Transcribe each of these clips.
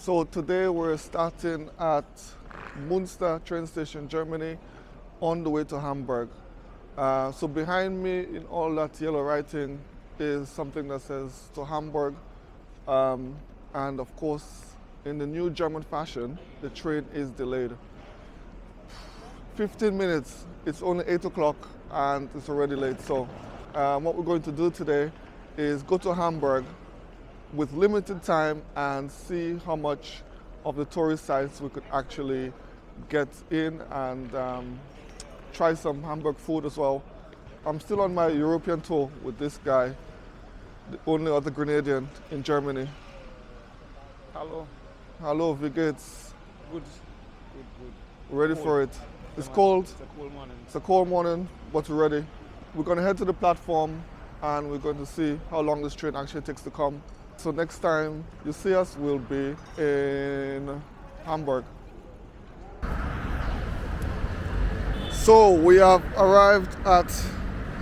So today we're starting at Münster train station, Germany, on the way to Hamburg. So behind me in all that yellow writing is something that says to Hamburg. And of course, in the new German fashion, the train is delayed. 15 minutes, it's only 8 o'clock and it's already late. So what we're going to do today is go to Hamburg with limited time and see how much of the tourist sites we could actually get in and try some Hamburg food as well. I'm still on my European tour with this guy, the only other Grenadian in Germany. Hallo. Hallo, wie geht's? Good. Ready for it. It's cold. It's a cool morning. It's a cold morning, but we're ready. We're going to head to the platform and we're going to see how long this train actually takes to come. So next time you see us, we'll be in Hamburg. So we have arrived at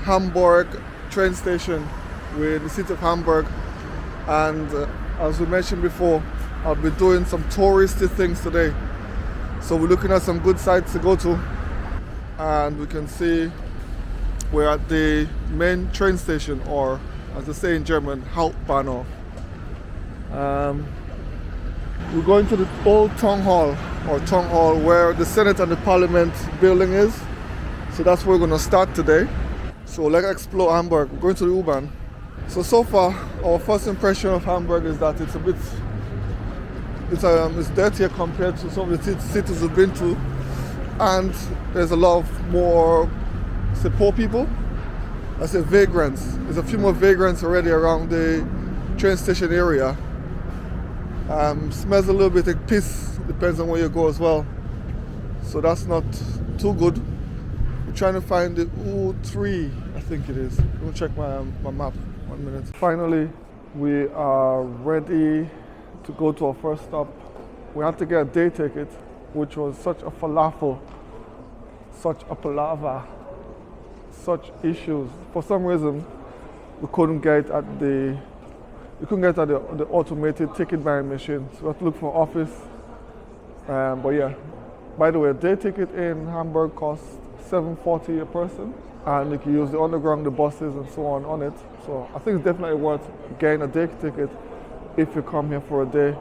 Hamburg train station with the city of Hamburg, and as we mentioned before, I'll be doing some touristy things today. So we're looking at some good sites to go to, and we can see we're at the main train station, or as they say in German, Hauptbahnhof. We're going to the old town hall where the Senate and the Parliament building is. So that's where we're going to start today. So let's explore Hamburg. We're going to the U-Bahn. So far, our first impression of Hamburg is that it's a bit, it's dirtier compared to some of the cities we've been to, and there's a lot of more, say, poor people. I say vagrants. There's a few more vagrants already around the train station area. Smells a little bit like piss, depends on where you go as well. So that's not too good. We're trying to find the U3, I think it is. Let me check my map, 1 minute. Finally, we are ready to go to our first stop. We had to get a day ticket, which was such a falafel, such a palaver, such issues. For some reason, we couldn't get at the automated ticket buying machine, so we have to look for an office. But yeah, by the way, a day ticket in Hamburg costs $7.40 a person, and you can use the underground, the buses and so on it. So I think it's definitely worth getting a day ticket if you come here for a day.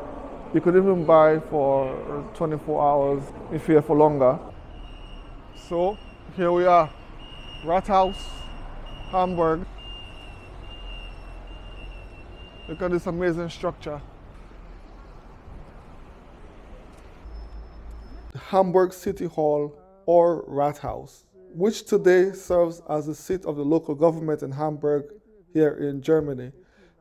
You could even buy for 24 hours if you're here for longer. So here we are, Rathaus, Hamburg. Look at this amazing structure. The Hamburg City Hall, or Rathaus, which today serves as the seat of the local government in Hamburg here in Germany.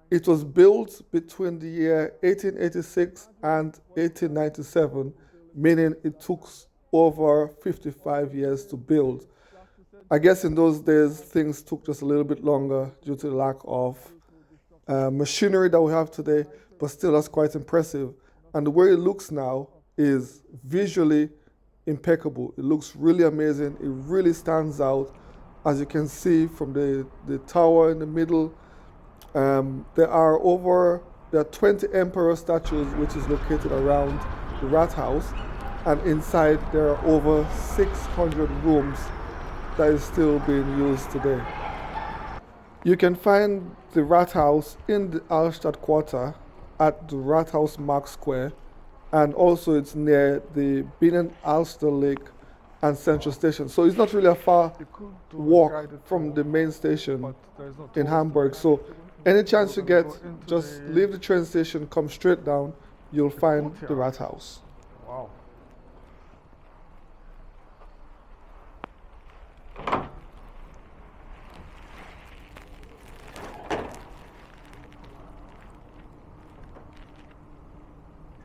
It was built between the year 1886 and 1897, meaning it took over 55 years to build. I guess in those days things took just a little bit longer due to the lack of machinery that we have today, but still that's quite impressive. And the way it looks now is visually impeccable. It looks really amazing. It really stands out, as you can see from the tower in the middle. There are 20 emperor statues which is located around the Rathaus, and inside there are over 600 rooms that is still being used today. You can find the Rathaus in the Altstadt quarter at the Rathaus Markt Square, and also it's near the Binnen-Alster Lake and Central Station. So it's not really a far walk from the main station in Hamburg. So any chance you get, just leave the train station, come straight down, you'll find the Rathaus. Wow.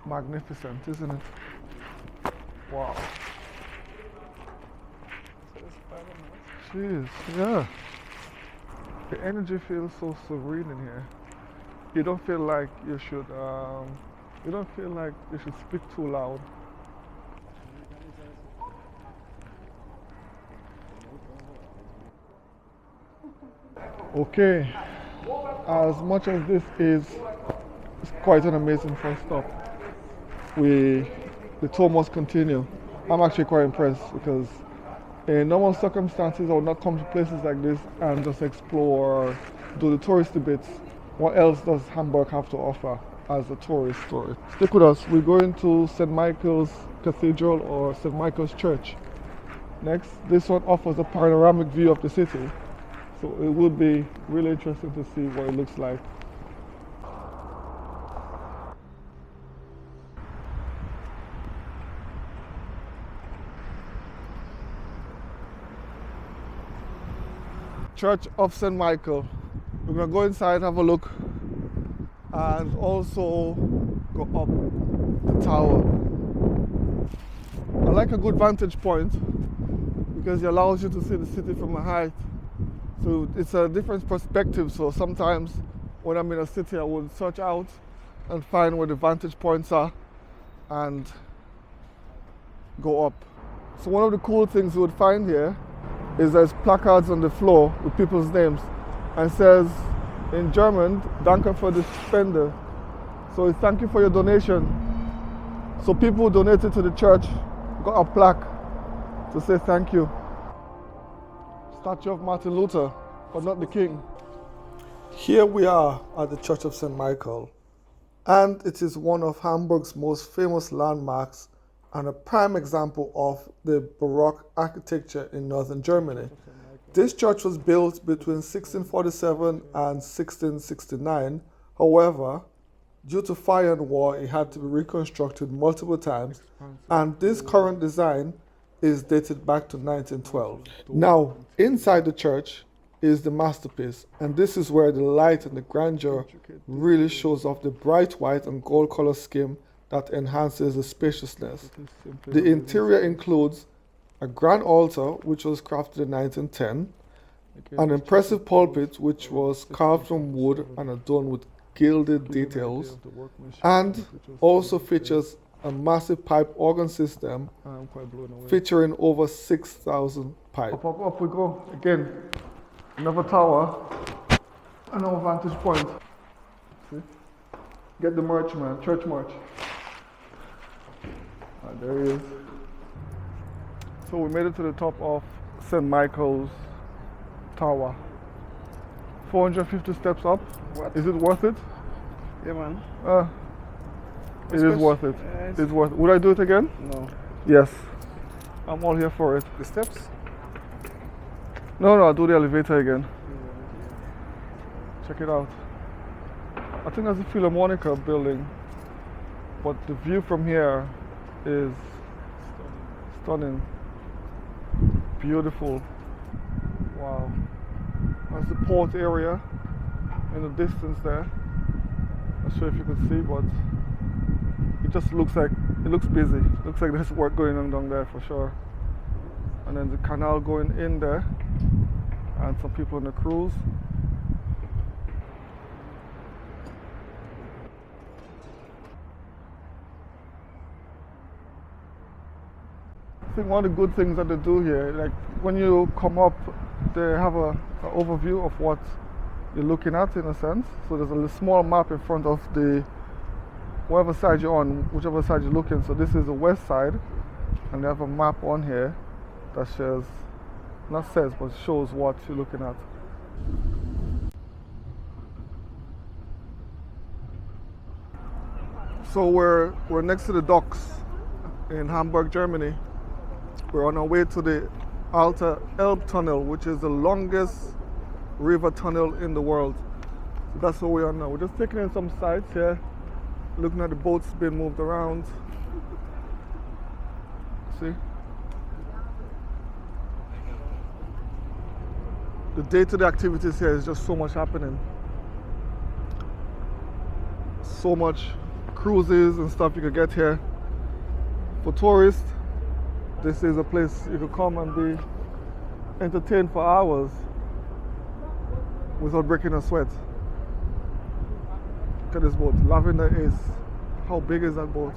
Magnificent, isn't it? Wow. Jeez, yeah. The energy feels so serene in here. You don't feel like you should. You don't feel like you should speak too loud. Okay, as much as this is quite an amazing first stop, the tour must continue. I'm actually quite impressed because in normal circumstances I would not come to places like this and just explore or do the touristy bits. What else does Hamburg have to offer as a tourist story? Stick with us. We're going to St. Michael's Cathedral or St. Michael's Church. Next, this one offers a panoramic view of the city. So it would be really interesting to see what it looks like. Church of St. Michael. We're going to go inside, have a look, and also go up the tower. I like a good vantage point because it allows you to see the city from a height. So it's a different perspective. So sometimes when I'm in a city, I would search out and find where the vantage points are and go up. So one of the cool things you would find here is there's placards on the floor with people's names, and it says in German, Danke für die Spende. So it's thank you for your donation. So people who donated to the church got a plaque to say thank you. Statue of Martin Luther, but not the king. Here we are at the Church of St. Michael, and it is one of Hamburg's most famous landmarks and a prime example of the Baroque architecture in northern Germany. This church was built between 1647 and 1669. However, due to fire and war, it had to be reconstructed multiple times, and this current design is dated back to 1912. Now, inside the church is the masterpiece, and this is where the light and the grandeur really shows off the bright white and gold color scheme that enhances the spaciousness. The interior includes a grand altar, which was crafted in 1910, an impressive pulpit, which was carved from wood and adorned with gilded details, and also features a massive pipe organ system featuring over 6,000 pipes. Up we go again. Another tower, another vantage point. See? Get the merch, man, church merch. There he is. So we made it to the top of St. Michael's Tower. 450 steps up. What? Is it worth it? Yeah, man. It is worth it. It's worth it. Would I do it again? No. Yes. I'm all here for it. The steps? No, I'll do the elevator again. Check it out. I think that's the Philharmonica building, but the view from here is stunning. Beautiful. Wow. That's the port area in the distance there. Not sure if you could see, but it just looks like, it looks busy. It looks like there's work going on down there for sure. And then the canal going in there, and some people on the cruise. I think one of the good things that they do here, like when you come up, they have an overview of what you're looking at in a sense. So there's a small map in front of the, whatever side you're on, whichever side you're looking. So this is the west side, and they have a map on here that shows, not says, but shows what you're looking at. So we're next to the docks in Hamburg, Germany. We're on our way to the Elbtunnel, which is the longest river tunnel in the world. So that's where we are now. We're just taking in some sights here, looking at the boats being moved around. See? The day-to-day activities here is just so much happening. So much cruises and stuff you could get here. For tourists, this is a place you could come and be entertained for hours without breaking a sweat. Look at this boat. Lavender Ace. How big is that boat?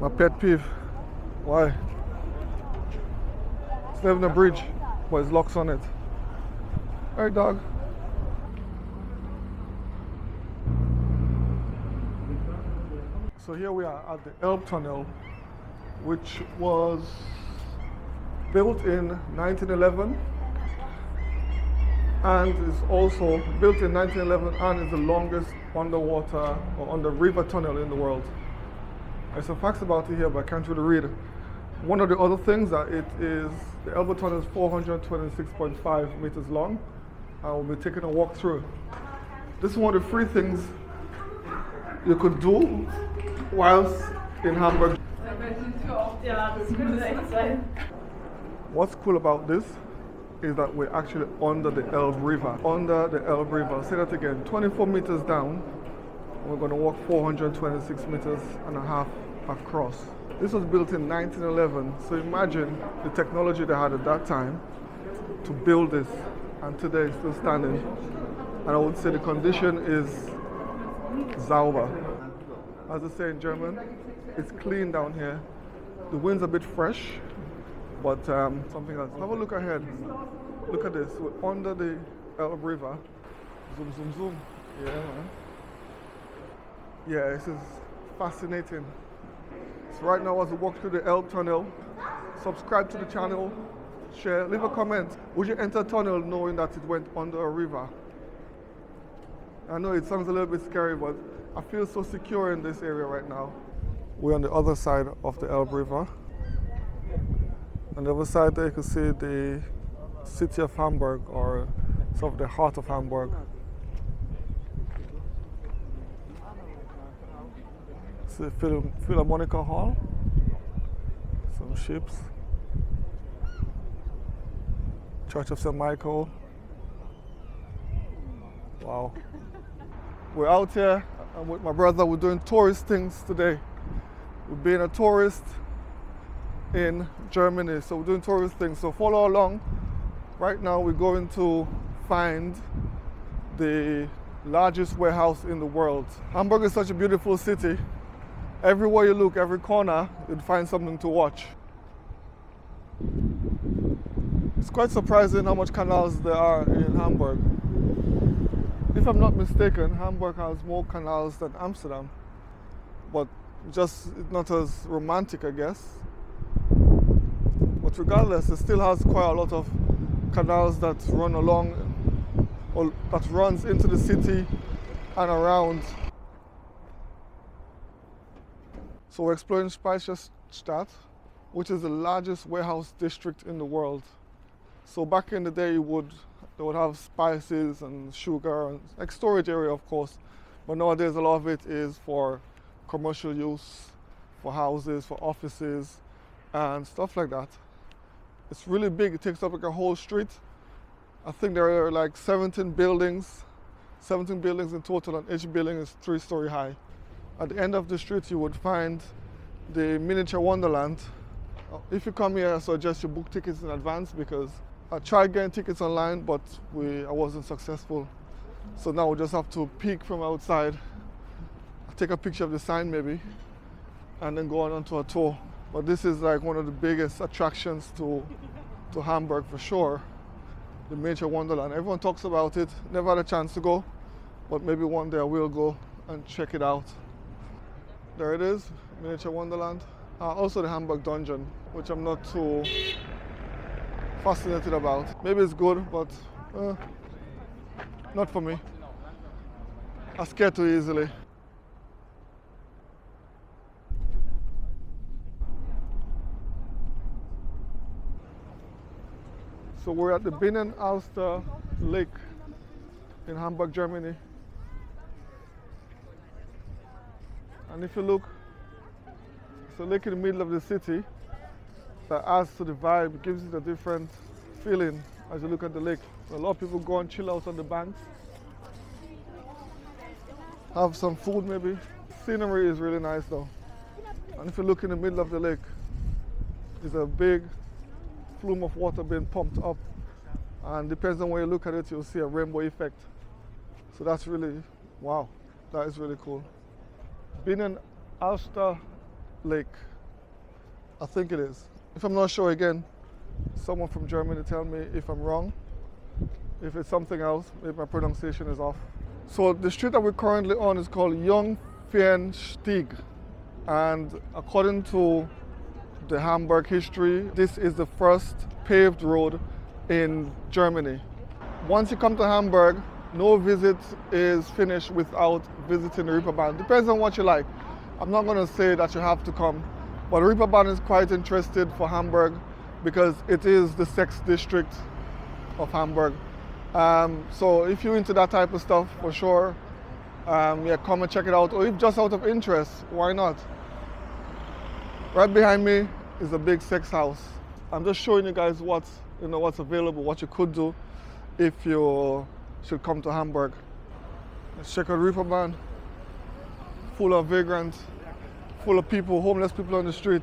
My pet peeve. Why? It's not even a bridge, but it's locks on it. Alright, dog. So here we are at the Elbtunnel, which was built in 1911 and is also built in 1911 and is the longest underwater or under river tunnel in the world. There's some facts about it here, but I can't really read it. One of the other things that the Elbtunnel is 426.5 meters long, and we'll be taking a walk through it. This is one of the free things you could do whilst in Hamburg. What's cool about this is that we're actually under the Elbe River. Under the Elbe River. I'll say that again. 24 meters down. We're going to walk 426 meters and a half across. This was built in 1911. So imagine the technology they had at that time to build this. And today it's still standing. And I would say the condition is sauber. As they say in German, it's clean down here. The wind's a bit fresh, but something else. Have a look ahead. Look at this. We're under the Elbe River. Zoom, zoom, zoom. Yeah, man. Yeah, this is fascinating. So right now, as we walk through the Elbtunnel, subscribe to the channel, share, leave a comment. Would you enter a tunnel knowing that it went under a river? I know it sounds a little bit scary, but I feel so secure in this area right now. We're on the other side of the Elbe River. On the other side there you can see the city of Hamburg, or sort of the heart of Hamburg. It's the Philharmonica Hall. Some ships. Church of St. Michael. Wow. We're out here. I'm with my brother. We're doing tourist things today. We're being a tourist in Germany, so we're doing tourist things. So follow along. Right now we're going to find the largest warehouse in the world. Hamburg is such a beautiful city. Everywhere you look, every corner, you'd find something to watch. It's quite surprising how much canals there are in Hamburg. If I'm not mistaken, Hamburg has more canals than Amsterdam, but just not as romantic, I guess. But regardless, it still has quite a lot of canals that run along, or that runs into the city and around. So we're exploring Speicherstadt, which is the largest warehouse district in the world. So back in the day, they would have spices and sugar, and like storage area, of course. But nowadays, a lot of it is for commercial use, for houses, for offices, and stuff like that. It's really big. It takes up like a whole street. I think there are like 17 buildings in total, and each building is 3-story high. At the end of the street, you would find the Miniatur Wunderland. If you come here, I suggest you book tickets in advance, because I tried getting tickets online, but I wasn't successful. So now we just have to peek from outside, take a picture of the sign maybe, and then go onto a tour. But this is like one of the biggest attractions to Hamburg for sure, the Miniatur Wunderland. Everyone talks about it, never had a chance to go, but maybe one day I will go and check it out. There it is, Miniatur Wunderland. Also the Hamburg Dungeon, which I'm not too fascinated about. Maybe it's good, but not for me. I scare too easily. So we're at the Binnenalster Lake in Hamburg, Germany. And if you look, it's a lake in the middle of the city that adds to the vibe, gives it a different feeling as you look at the lake. So a lot of people go and chill out on the banks, have some food maybe. Scenery is really nice though. And if you look in the middle of the lake, there's a big flume of water being pumped up, and depends on where you look at it, you'll see a rainbow effect. So that's really, wow, that is really cool. Binnenalster Lake, I think it is. If I'm not sure, again, someone from Germany tell me if I'm wrong. If it's something else, maybe my pronunciation is off. So the street that we're currently on is called Jungfernstieg. And according to the Hamburg history, this is the first paved road in Germany. Once you come to Hamburg, no visit is finished without visiting the Reeperbahn. Depends on what you like. I'm not going to say that you have to come, but Reeperbahn is quite interested for Hamburg because it is the sex district of Hamburg. So if you're into that type of stuff, for sure, yeah, come and check it out. Or if just out of interest, why not? Right behind me is a big sex house. I'm just showing you guys what's available, what you could do if you should come to Hamburg. Let's check out Reeperbahn. Full of vagrants, full of people, homeless people on the street.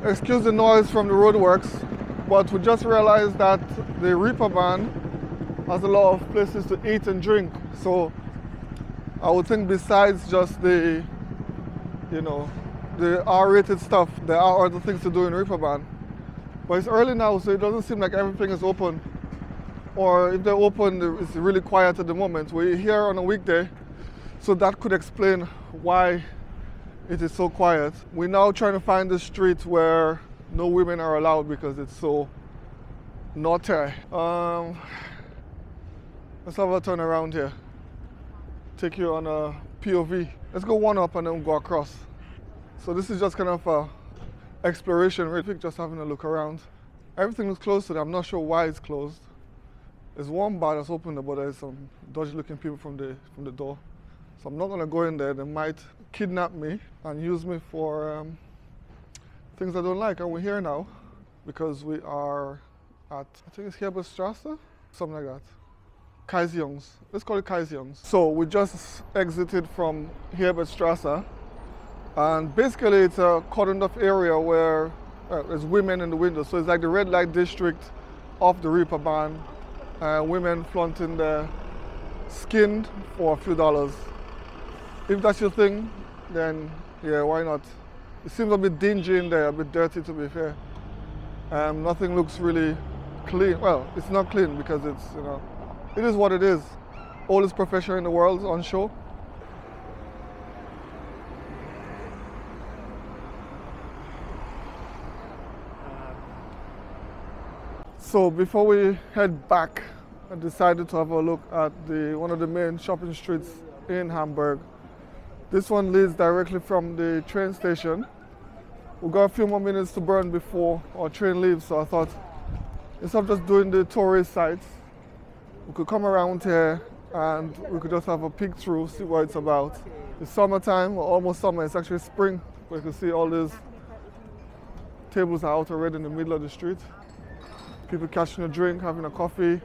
Excuse the noise from the roadworks, but we just realized that the Reeperbahn has a lot of places to eat and drink. So I would think besides just the R-rated stuff, there are other things to do in Reeperbahn. But it's early now, so it doesn't seem like everything is open. Or if they're open, it's really quiet at the moment. We're here on a weekday, so that could explain why it is so quiet. We're now trying to find the street where no women are allowed because it's so naughty. Let's have a turn around here. Take you on a POV. Let's go one up and then go across. So this is just kind of a exploration, really, just having a look around. Everything is closed today. I'm not sure why it's closed. There's one bar that's open, but there's some dodgy-looking people from the door. So I'm not gonna go in there. They might kidnap me and use me for things I don't like. And we're here now because we are at, I think it's Herbertstrasse, something like that. Kaisjungs. Let's call it Kaisjungs. So we just exited from Herbertstrasse, and basically it's a cordoned off area where there's women in the windows. So it's like the red light district of the Reeperbahn. Women flaunting their skin for a few dollars. If that's your thing, then yeah, why not? It seems a bit dingy in there, a bit dirty to be fair. Nothing looks really clean. Well, it's not clean because it's, it is what it is. Oldest profession in the world on show. So before we head back, I decided to have a look at one of the main shopping streets in Hamburg. This one leads directly from the train station. We've got a few more minutes to burn before our train leaves, so I thought instead of just doing the tourist sites, we could come around here and we could just have a peek through, see what it's about. It's summertime, or almost summer, it's actually spring, but you can see all these tables are out already in the middle of the street. People catching a drink, having a coffee.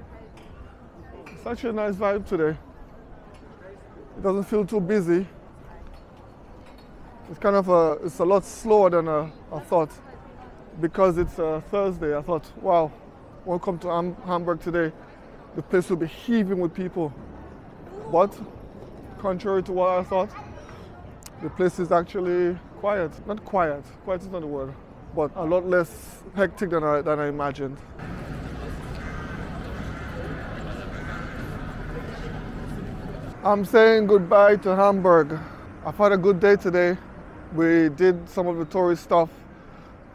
It's actually a nice vibe today. It doesn't feel too busy. It's kind of it's a lot slower than I thought. Because it's a Thursday, I thought, wow, welcome to Hamburg today. The place will be heaving with people. But, contrary to what I thought, the place is actually quiet. Not quiet, quiet is not the word, but a lot less hectic than I imagined. I'm saying goodbye to Hamburg. I've had a good day today. We did some of the tourist stuff.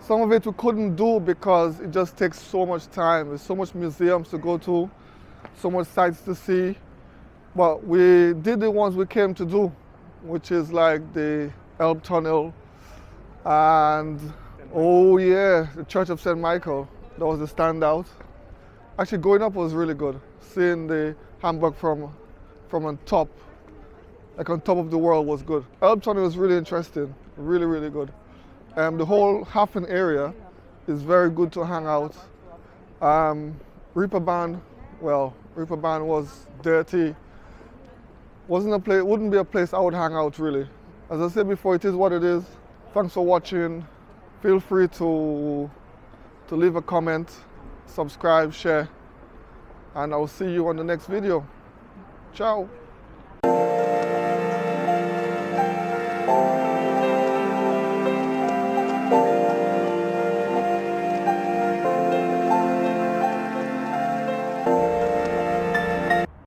Some of it we couldn't do because it just takes so much time. There's so much museums to go to, so much sights to see. But we did the ones we came to do, which is like the Elbtunnel and, oh yeah, the Church of St. Michael. That was the standout. Actually, going up was really good. Seeing the Hamburg from on top, like on top of the world, was good. Elbtunnel was really interesting, really, really good. The whole Hafen area is very good to hang out. Reeperbahn, well, Reeperbahn was dirty. Wouldn't be a place I would hang out really. As I said before, it is what it is. Thanks for watching. Feel free to leave a comment, subscribe, share, and I'll see you on the next video. Ciao.